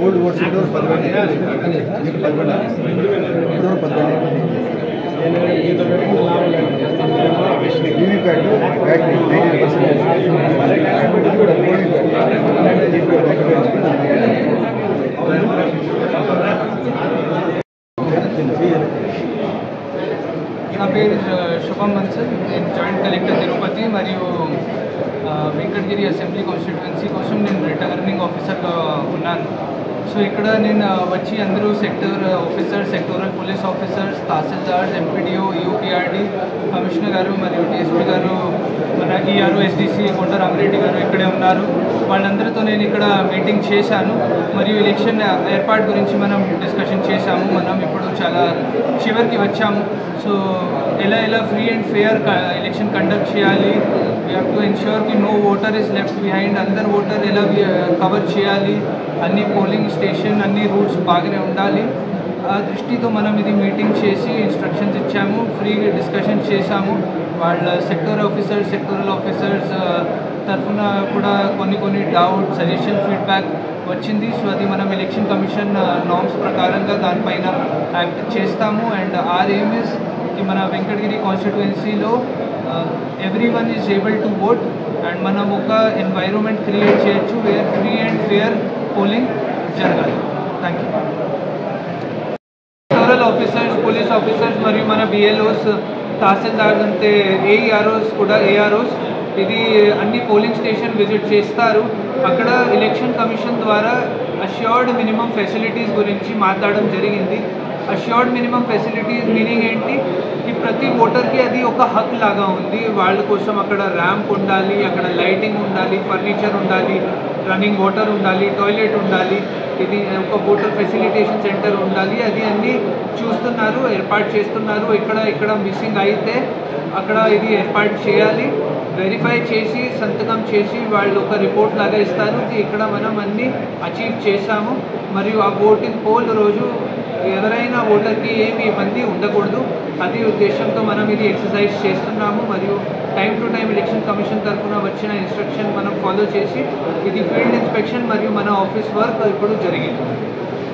Old oats 10 VVPAT battery 90%. నా పేరు శుభం బన్సల్. నేను జాయింట్ కలెక్టర్ తిరుపతి మరియు వెంకటగిరి అసెంబ్లీ కాన్స్టిట్యుయెన్సీ కోసం నేను రిటర్నింగ్ ఆఫీసర్గా ఉన్నాను. సో ఇక్కడ నేను వచ్చి అందరూ sector officers, sectoral police officers, tahsildars, MPDO, యూపీఆర్డీ commissioner గారు మరియు డిఎస్పీ గారు, మన ఈఆర్ఓ, ఎస్డీసీ కొండ రామిరెడ్డి గారు ఇక్కడే ఉన్నారు. వాళ్ళందరితో నేను ఇక్కడ మీటింగ్ చేశాను మరియు ఎలక్షన్ ఏర్పాటు గురించి మనం డిస్కషన్ చేశాము. మనం ఇప్పుడు చాలా చివరికి వచ్చాము. సో ఎలా free and fair election conduct చేయాలి, వీ హ్యావ్ టు ఎన్ష్యూర్ కి no voter is left behind, అందరు ఓటర్ ఎలా కవర్ చేయాలి, అన్ని పోలింగ్ స్టేషన్ అన్ని రూట్స్ బాగానే ఉండాలి. ఆ దృష్టితో మనం ఇది మీటింగ్ చేసి ఇన్స్ట్రక్షన్స్ ఇచ్చాము, ఫ్రీ డిస్కషన్ చేశాము. వాళ్ళ సెక్టోరల్ ఆఫీసర్స్ తరఫున కూడా కొన్ని డౌట్, సజెషన్, ఫీడ్బ్యాక్ వచ్చింది. సో అది మనం ఎలక్షన్ కమిషన్ నామ్స్ ప్రకారంగా దానిపైన యాక్ట్ చేస్తాము. అండ్ ఆర్ ఎయిమ్ ఇస్ కి మన వెంకటగిరి కాన్స్టిట్యుయెన్సీలో everyone is able to vote and మనం ఒక ఎన్వైరన్మెంట్ క్రియేట్ చేయొచ్చు where free and fair polling జరగాలి. Thank you. Sectoral officers, police officers మరియు మన బిఎల్ఓస్, తహసీల్దార్స్ అంటే ఏఆర్ఓస్ ఇది అన్ని పోలింగ్ స్టేషన్ విజిట్ చేస్తారు. అక్కడ ఎలక్షన్ కమిషన్ ద్వారా అష్యూర్డ్ మినిమం ఫెసిలిటీస్ గురించి మాట్లాడడం జరిగింది. అష్యూర్డ్ మినిమం ఫెసిలిటీస్ మీనింగ్ ఏంటి, ఈ ప్రతి ఓటర్కి అది ఒక హక్ లాగా ఉంది. వాళ్ళ కోసం అక్కడ ర్యాంప్ ఉండాలి, అక్కడ లైటింగ్ ఉండాలి, ఫర్నిచర్ ఉండాలి, రన్నింగ్ వాటర్ ఉండాలి, టాయిలెట్ ఉండాలి, ఇది ఒక ఓటర్ ఫెసిలిటేషన్ సెంటర్ ఉండాలి. అది అన్నీ చూస్తున్నారు, ఏర్పాటు చేస్తున్నారు. ఇక్కడ మిస్సింగ్ అయితే అక్కడ ఇది ఏర్పాటు చేయాలి. వెరిఫై చేసి సంతకం చేసి వాళ్ళు ఒక రిపోర్ట్ లాగా ఇస్తారు. ఇక్కడ మనం అన్నీ అచీవ్ చేశాము. మరియు ఆ ఓటింగ్ పోల్ రోజు ఎవరైనా ఓటర్కి ఏమి ఇబ్బంది ఉండకూడదు, అది ఉద్దేశంతో మనం ఇది ఎక్సర్సైజ్ చేస్తున్నాము. మరియు time to time election commission తరఫున వచ్చిన ఇన్స్ట్రక్షన్ మనం ఫాలో చేసి ఇది ఫీల్డ్ ఇన్స్పెక్షన్ మరియు మన ఆఫీస్ వర్క్ ఇప్పుడు జరిగింది.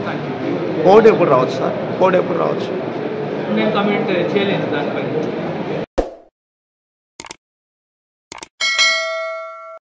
Thank you. కోడ్ ఎప్పుడు రావచ్చు సార్? నేను కమెంట్ చేయలేదు దానిపై.